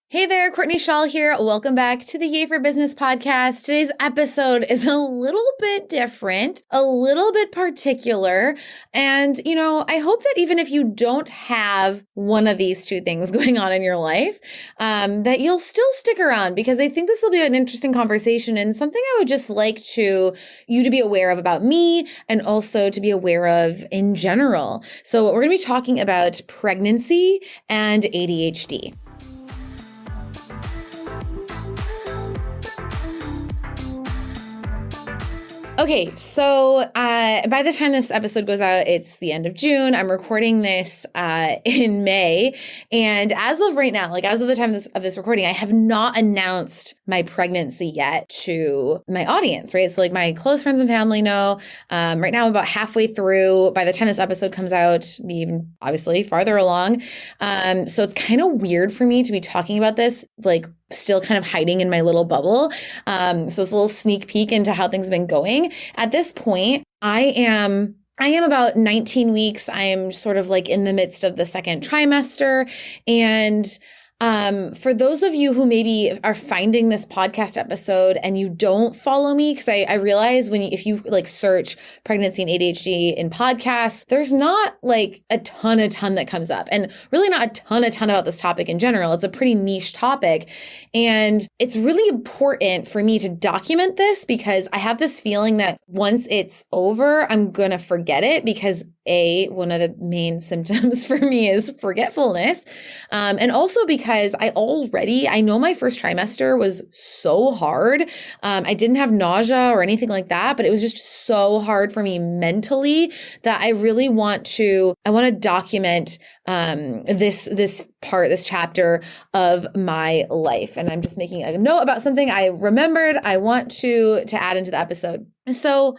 Hey there, Courtney Shaw here. Welcome back to the Yay for Business podcast. Today's episode is a little bit different, a little bit particular. And, I hope that even if you don't have one of these two things going on in your life, that you'll still stick around because I think this will be an interesting conversation and something I would just like you to be aware of about me and also to be aware of in general. So we're going to be talking about pregnancy and ADHD. Okay, so by the time this episode goes out, it's the end of June. I'm recording this in May. And as of right now, as of the time of this recording, I have not announced my pregnancy yet to my audience, right? So my close friends and family know. Right now I'm about halfway through. By the time this episode comes out, be even obviously farther along. So it's kind of weird for me to be talking about this, still kind of hiding in my little bubble. So it's a little sneak peek into how things have been going. At this point, I am about 19 weeks. I am sort of in the midst of the second trimester. And for those of you who maybe are finding this podcast episode and you don't follow me, because I realize if you search pregnancy and ADHD in podcasts, there's not a ton that comes up, and really not a ton about this topic in general. It's a pretty niche topic. And it's really important for me to document this because I have this feeling that once it's over, I'm going to forget it because one of the main symptoms for me is forgetfulness. And also because I know my first trimester was so hard. I didn't have nausea or anything like that, but it was just so hard for me mentally that I really want to document this chapter of my life. And I'm just making a note about something I remembered I want to add into the episode. So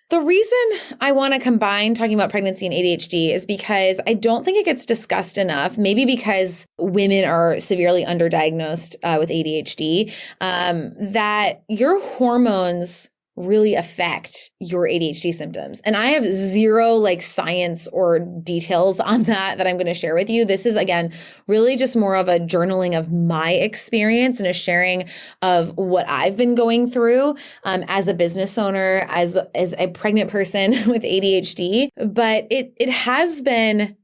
the reason I want to combine talking about pregnancy and ADHD is because I don't think it gets discussed enough, maybe because women are severely underdiagnosed with ADHD, that your hormones really affect your ADHD symptoms. And I have zero science or details on that I'm going to share with you. This is, again, really just more of a journaling of my experience and a sharing of what I've been going through as a business owner, as a pregnant person with ADHD. But it has been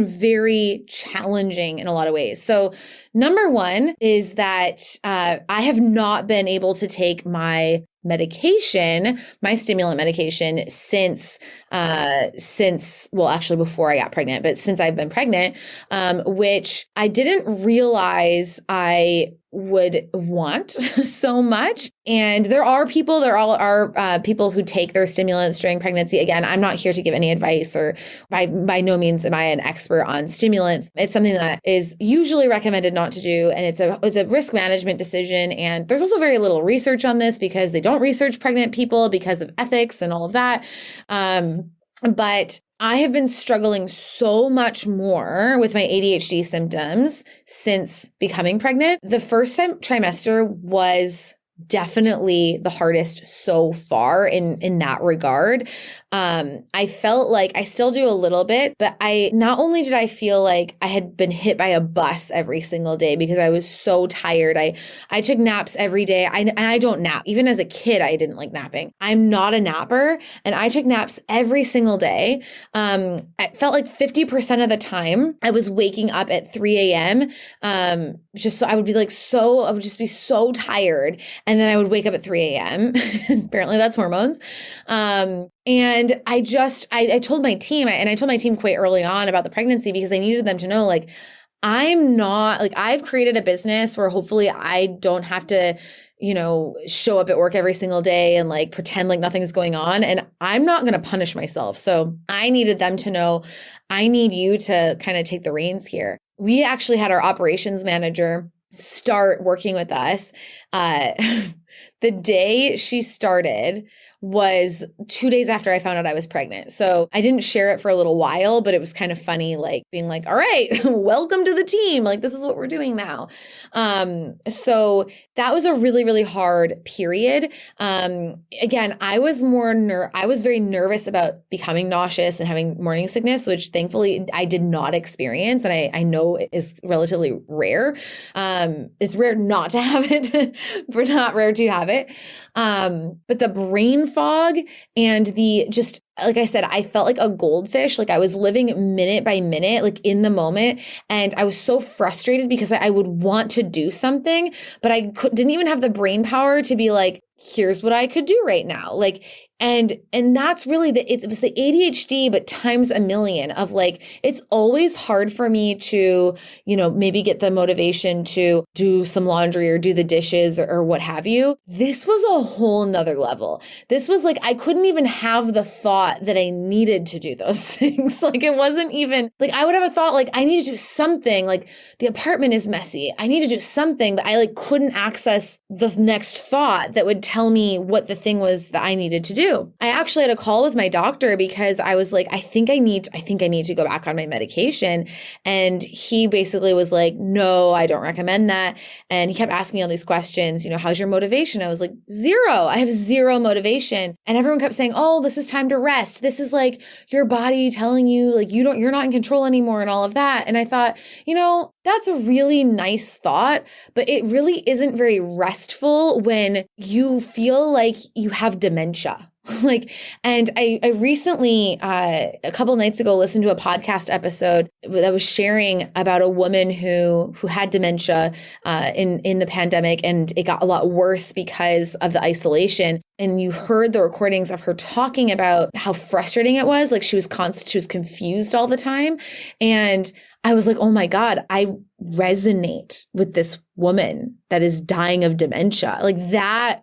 very challenging in a lot of ways. So number one is that I have not been able to take my stimulant medication since before I got pregnant, but since I've been pregnant, which I didn't realize I would want so much. And there are people who take their stimulants during pregnancy. Again, I'm not here to give any advice, or by no means am I an expert on stimulants. It's something that is usually recommended not to do. And it's a risk management decision. And there's also very little research on this because they don't research pregnant people because of ethics and all of that. But I have been struggling so much more with my ADHD symptoms since becoming pregnant. The first trimester was definitely the hardest so far in that regard. I felt like I still do a little bit, but not only did I feel like I had been hit by a bus every single day because I was so tired. I took naps every day. I don't nap. Even as a kid, I didn't like napping. I'm not a napper, and I took naps every single day. I felt like 50% of the time I was waking up at 3 a.m. Just so I would just be so tired. And then I would wake up at 3 a.m. Apparently that's hormones. And I told my team, and I told my team quite early on about the pregnancy because I needed them to know, I've created a business where hopefully I don't have to, show up at work every single day and pretend like nothing's going on. And I'm not going to punish myself. So I needed them to know, I need you to kind of take the reins here. We actually had our operations manager start working with us. The day she started was 2 days after I found out I was pregnant. So I didn't share it for a little while, but it was kind of funny, like being like, all right, welcome to the team. Like, this is what we're doing now. So that was a really, really hard period. Again, I was very nervous about becoming nauseous and having morning sickness, which thankfully I did not experience. And I know it is relatively rare. It's rare not to have it, but not rare to have it. But the brain fog and the just, like I said, I felt like a goldfish. Like I was living minute by minute, like in the moment. And I was so frustrated because I would want to do something, but I didn't even have the brain power to be like, here's what I could do right now. Like, and that's really it was the ADHD, but times a million of like, it's always hard for me to, maybe get the motivation to do some laundry or do the dishes or what have you. This was a whole nother level. This was like, I couldn't even have the thought that I needed to do those things. Like it wasn't even like, I would have a thought like, I need to do something, like the apartment is messy. I need to do something, but I like couldn't access the next thought that would tell me what the thing was that I needed to do. I actually had a call with my doctor because I was like, I think I need to go back on my medication. And he basically was like, no, I don't recommend that. And he kept asking me all these questions, how's your motivation? I was like, zero. I have zero motivation. And everyone kept saying, oh, this is time to rest. This is like your body telling you like, you're not in control anymore and all of that. And I thought, that's a really nice thought, but it really isn't very restful when you feel like you have dementia. And I recently, a couple nights ago, listened to a podcast episode that was sharing about a woman who had dementia in the pandemic, and it got a lot worse because of the isolation. And you heard the recordings of her talking about how frustrating it was. Like she was confused all the time. And I was like, oh my God, I resonate with this woman that is dying of dementia. Like that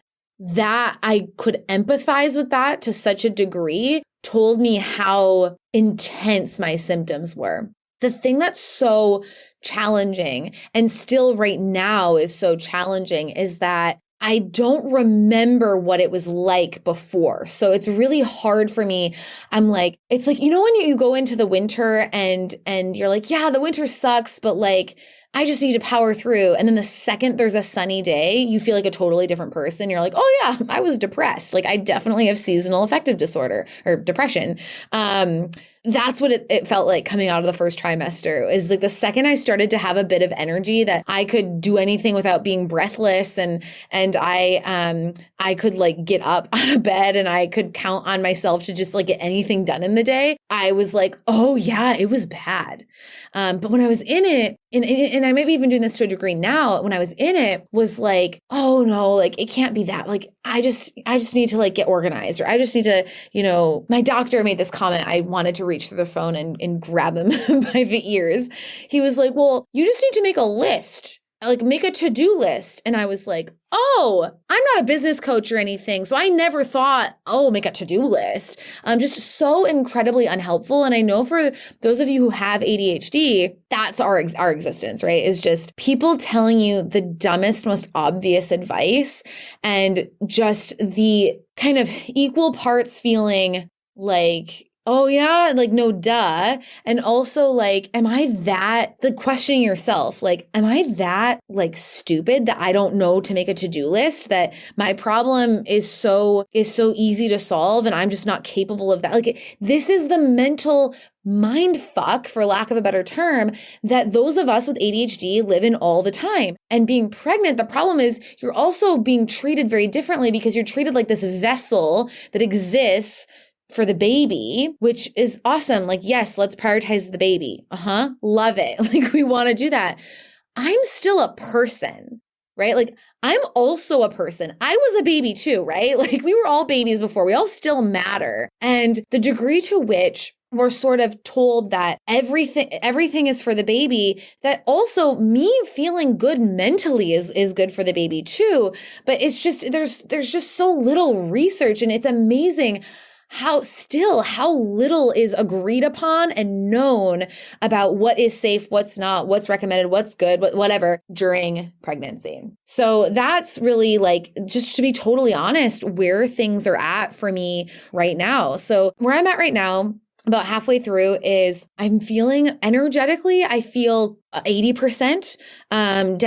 I could empathize with that to such a degree told me how intense my symptoms were. The thing that's so challenging and still right now is so challenging is that I don't remember what it was like before. So it's really hard for me. I'm like, it's like, when you go into the winter and you're like, yeah, the winter sucks, but like, I just need to power through. And then the second there's a sunny day, you feel like a totally different person. You're like, oh yeah, I was depressed. Like I definitely have seasonal affective disorder or depression. That's what it felt like coming out of the first trimester is like the second I started to have a bit of energy that I could do anything without being breathless and I could like get up out of bed and I could count on myself to just like get anything done in the day. I was like, oh yeah, it was bad. But when I was in it, and I might be even doing this to a degree now, when I was in it was like, oh no, like it can't be that. Like I just need to like get organized, or I just need to, my doctor made this comment. I wanted to reach through the phone and grab him by the ears. He was like, well, you just need to make a list. Like make a to-do list. And I was like, oh, I'm not a business coach or anything. So I never thought, oh, make a to-do list. Just so incredibly unhelpful. And I know for those of you who have ADHD, that's our existence, right? Is just people telling you the dumbest, most obvious advice and just the kind of equal parts feeling like, oh yeah, like no duh. And also like, am I that, like questioning yourself, like, am I that like stupid that I don't know to make a to-do list, that my problem is so easy to solve and I'm just not capable of that? Like this is the mental mind fuck, for lack of a better term, that those of us with ADHD live in all the time. And being pregnant, the problem is you're also being treated very differently because you're treated like this vessel that exists for the baby, which is awesome. Like, yes, let's prioritize the baby. Love it. Like we want to do that. I'm still a person, right? Like I'm also a person. I was a baby too, right? Like we were all babies before. We all still matter. And the degree to which we're sort of told that everything is for the baby, that also me feeling good mentally is good for the baby too. But it's just, there's just so little research, and it's amazing how little is agreed upon and known about what is safe, what's not, what's recommended, what's good, whatever during pregnancy. So that's really like, just to be totally honest, where things are at for me right now. So where I'm at right now, about halfway through, is I'm feeling energetically, I feel 80%. And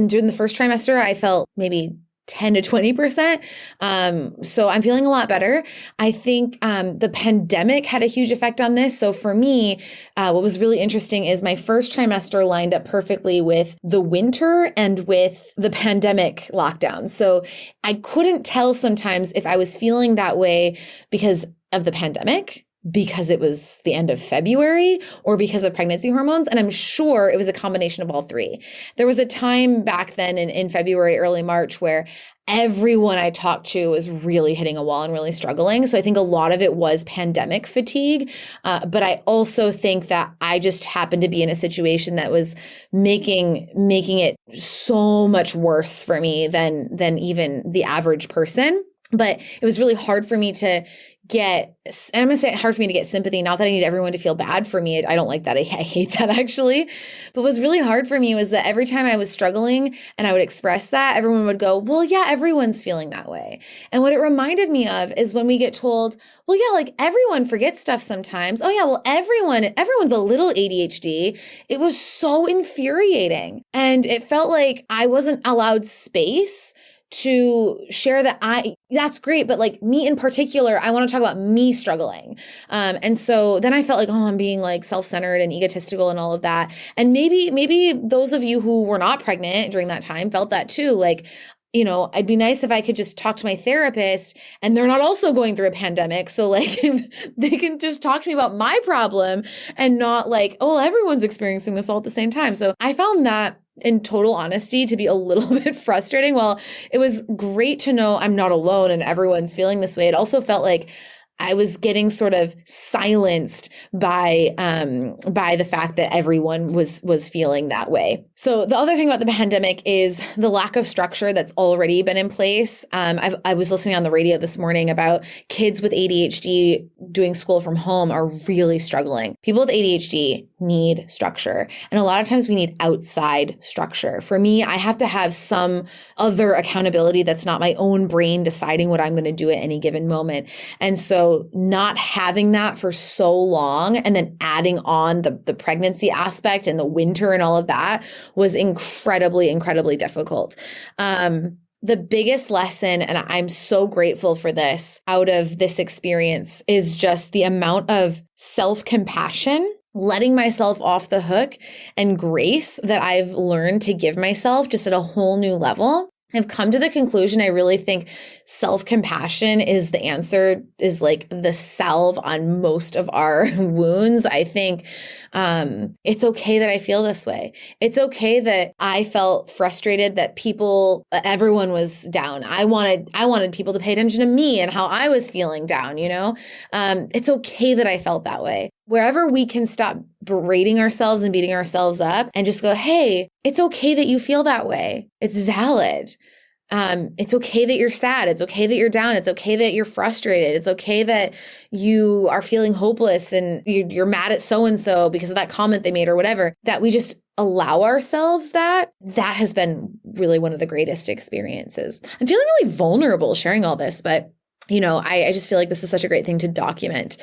during the first trimester, I felt maybe 10 to 20%. So I'm feeling a lot better. I think the pandemic had a huge effect on this. So for me, what was really interesting is my first trimester lined up perfectly with the winter and with the pandemic lockdown. So I couldn't tell sometimes if I was feeling that way because of the pandemic, because it was the end of February, or because of pregnancy hormones. And I'm sure it was a combination of all three. There was a time back then in February, early March, where everyone I talked to was really hitting a wall and really struggling. So I think a lot of it was pandemic fatigue. But I also think that I just happened to be in a situation that was making it so much worse for me than even the average person. But it was really hard for me to get, and I'm going to say hard for me to get sympathy. Not that I need everyone to feel bad for me. I don't like that. I hate that actually. But what was really hard for me was that every time I was struggling and I would express that, everyone would go, well, yeah, everyone's feeling that way. And what it reminded me of is when we get told, well, yeah, like everyone forgets stuff sometimes. Oh yeah, well, everyone's a little ADHD. It was so infuriating. And it felt like I wasn't allowed space to share that that's great, but like me in particular, I want to talk about me struggling. And so then I felt like, oh, I'm being like self-centered and egotistical and all of that. And maybe those of you who were not pregnant during that time felt that too. Like, you know, it'd be nice if I could just talk to my therapist and they're not also going through a pandemic. So like they can just talk to me about my problem and not like, oh, everyone's experiencing this all at the same time. So I found that, in total honesty, to be a little bit frustrating. Well, it was great to know I'm not alone and everyone's feeling this way. It also felt like I was getting sort of silenced by the fact that everyone was feeling that way. So the other thing about the pandemic is the lack of structure that's already been in place. I was listening on the radio this morning about kids with ADHD doing school from home are really struggling. People with ADHD need structure. And a lot of times we need outside structure. For me, I have to have some other accountability that's not my own brain deciding what I'm going to do at any given moment. And so not having that for so long and then adding on the pregnancy aspect and the winter and all of that was incredibly, incredibly difficult. The biggest lesson, and I'm so grateful for this out of this experience, is just the amount of self-compassion, letting myself off the hook, and grace that I've learned to give myself just at a whole new level. I've come to the conclusion, I really think self-compassion is the answer, is like the salve on most of our wounds. I think it's okay that I feel this way. It's okay that I felt frustrated that everyone was down. I wanted people to pay attention to me and how I was feeling down, you know? It's okay that I felt that way. Wherever we can stop berating ourselves and beating ourselves up and just go, hey, it's okay that you feel that way. It's valid. It's okay that you're sad. It's okay that you're down. It's okay that you're frustrated. It's okay that you are feeling hopeless and you're mad at so-and-so because of that comment they made or whatever, that we just allow ourselves that has been really one of the greatest experiences. I'm feeling really vulnerable sharing all this, but you know, I just feel like this is such a great thing to document.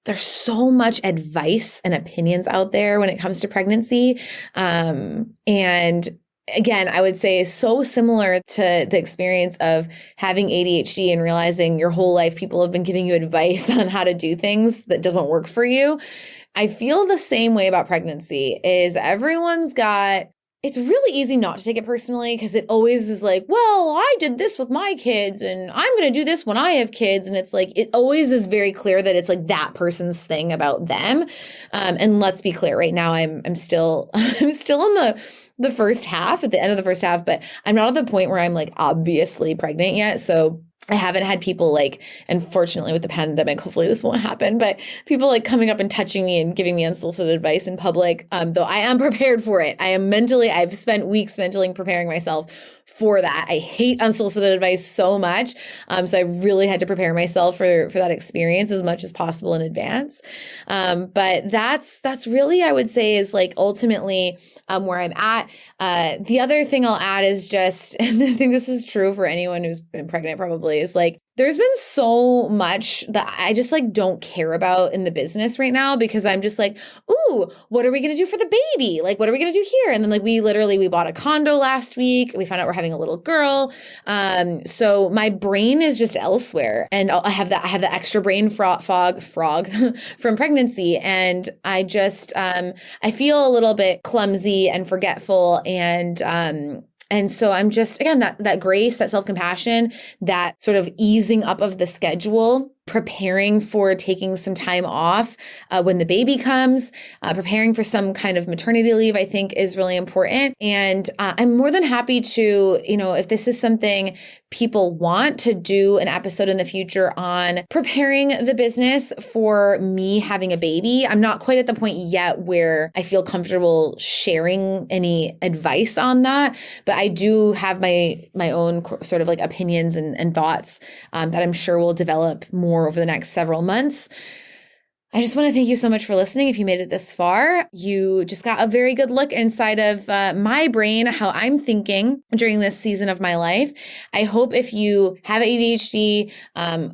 There's so much advice and opinions out there when it comes to pregnancy. And again, I would say so similar to the experience of having ADHD and realizing your whole life people have been giving you advice on how to do things that doesn't work for you. I feel the same way about pregnancy. It's really easy not to take it personally because it always is like, well, I did this with my kids and I'm going to do this when I have kids. And it's like, it always is very clear that it's like that person's thing about them. And let's be clear right now, I'm still in the first half, at the end of the first half, but I'm not at the point where I'm like obviously pregnant yet. So I haven't had people like, unfortunately with the pandemic, hopefully this won't happen, but people like coming up and touching me and giving me unsolicited advice in public, though I am prepared for it. I've spent weeks mentally preparing myself for that. I hate unsolicited advice so much. So I really had to prepare myself for that experience as much as possible in advance. But that's really, I would say, is like ultimately where I'm at. The other thing I'll add is just, and I think this is true for anyone who's been pregnant probably, is like, there's been so much that I just like don't care about in the business right now, because I'm just like, ooh, what are we going to do for the baby? Like, what are we going to do here? And then like we bought a condo last week. We found out we're having a little girl. So my brain is just elsewhere, and I have the extra brain frog from pregnancy. And I just, I feel a little bit clumsy and forgetful, and so I'm just, again, that grace, that self-compassion, that sort of easing up of the schedule, preparing for taking some time off when the baby comes, preparing for some kind of maternity leave, I think is really important. And I'm more than happy to, if this is something people want, to do an episode in the future on preparing the business for me having a baby. I'm not quite at the point yet where I feel comfortable sharing any advice on that, but I do have my own sort of like opinions and thoughts that I'm sure will develop more over the next several months. I just want to thank you so much for listening. If you made it this far, you just got a very good look inside of my brain, how I'm thinking during this season of my life. I hope if you have ADHD,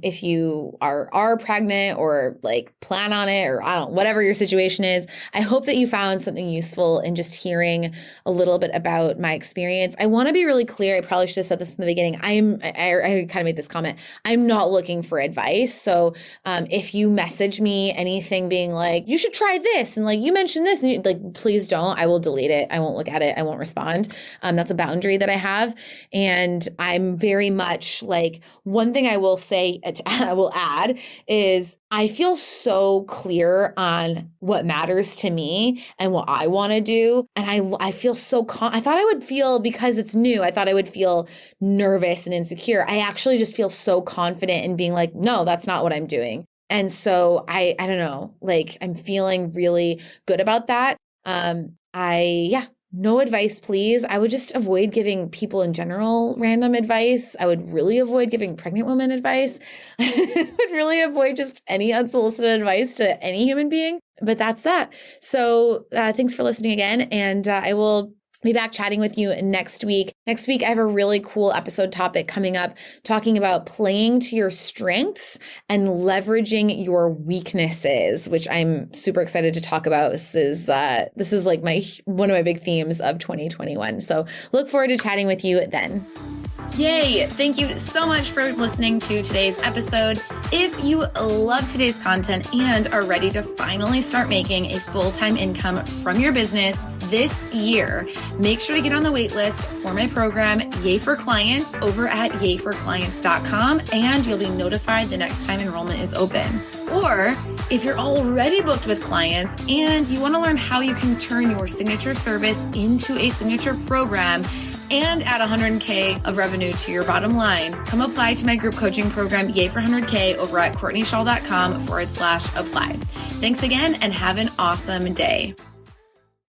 if you are pregnant or like plan on it, or whatever your situation is, I hope that you found something useful in just hearing a little bit about my experience. I want to be really clear. I probably should have said this in the beginning. I kind of made this comment. I'm not looking for advice. So if you message me anything being like, you should try this, and like, you mentioned this, and like, please don't. I will delete it. I won't look at it. I won't respond. That's a boundary that I have. And I'm very much like, one thing I will say, I will add, is I feel so clear on what matters to me and what I want to do. And I feel so I thought I would feel, because it's new, I thought I would feel nervous and insecure. I actually just feel so confident in being like, no, that's not what I'm doing. And so I don't know, like, I'm feeling really good about that. No advice, please. I would just avoid giving people in general random advice. I would really avoid giving pregnant women advice. I would really avoid just any unsolicited advice to any human being. But that's that. So thanks for listening again. And I will be back chatting with you next week. Next week, I have a really cool episode topic coming up, talking about playing to your strengths and leveraging your weaknesses, which I'm super excited to talk about. This is like one of my big themes of 2021. So look forward to chatting with you then. Yay! Thank you so much for listening to today's episode. If you love today's content and are ready to finally start making a full-time income from your business this year, make sure to get on the wait list for my program, Yay for Clients, over at yayforclients.com, and you'll be notified the next time enrollment is open. Or if you're already booked with clients and you want to learn how you can turn your signature service into a signature program and add 100K of revenue to your bottom line, come apply to my group coaching program, Yay for 100K, over at CourtneyShaw.com/apply. Thanks again, and have an awesome day.